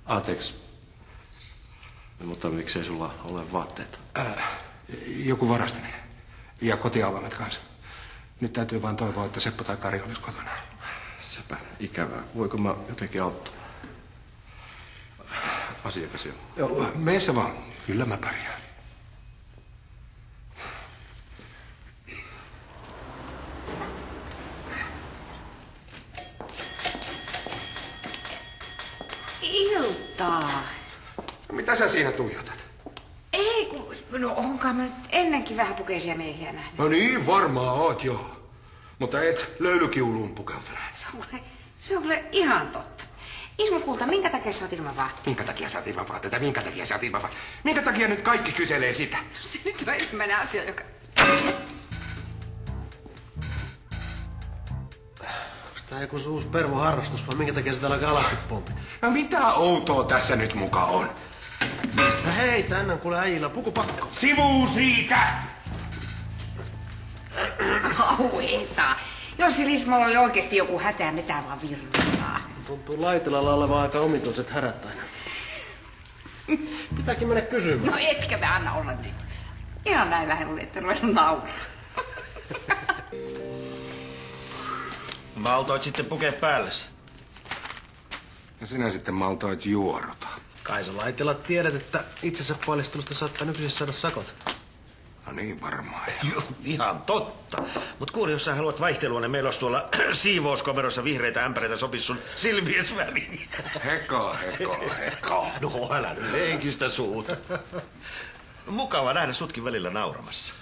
Anteeksi. Mutta miksei sulla ole vaatteita? Joku varasti ne. Ja kotiavaimet kanssa. Nyt täytyy vaan toivoa, että Seppo tai Kari olisi kotona. Sepä ikävää. Voiko mä jotenkin auttaa? Asiakas jo. Joo, mene sä vaan. Kyllä mä pärjään. Iltaa. Mitä sä siinä tuijotat? Ei, no onkaan mä nyt ennenkin vähän pukeisia miehiä nähnyt. No niin, varmaan oot joo. Mutta et löylykiuluun pukeutuneet. Se on kyllä ihan totta. Ismo kulta, minkä takia sä oot ilman vaatteita? Minkä takia sä oot ilman vaatteita? Minkä takia sä oot ilman vaatteita? Minkä takia nyt kaikki kyselee sitä? Se nyt on ensimmäinen asia, joka... Onks tää joku uusi pervoharrastus vai minkä takia sitä alkaa alasti pompit? No mitä outoa tässä nyt muka on? No hei, tänne on kuule äijillä pukupakko. Sivuu siitä! Kauheeta. Jos Ismolla oli oikeesti joku hätä, mitä vaan virtaa. Tuntuu Laitilalla olevan aika omituiset härät aina. Pitääkin mennä kysymään. No etkä me anna olla nyt. Ihan näin lähellä, että ruveta nauraa. Maltoit sitten pukea päällesi. Ja sinä sitten maltoit juoruta. Kai sä Laitila tiedät, että itsensä paljastelusta saattaa nykyisin saada sakot. No niin varmaan. Joo, ihan totta. Mut kuule, jos sä haluat vaihtelua, niin meillä olisi tuolla siivouskomerossa vihreitä ämpäreitä sopis sun silmies väliin. Heko. No älä nyt leikistä suut. Mukava nähdä sutkin välillä nauramassa.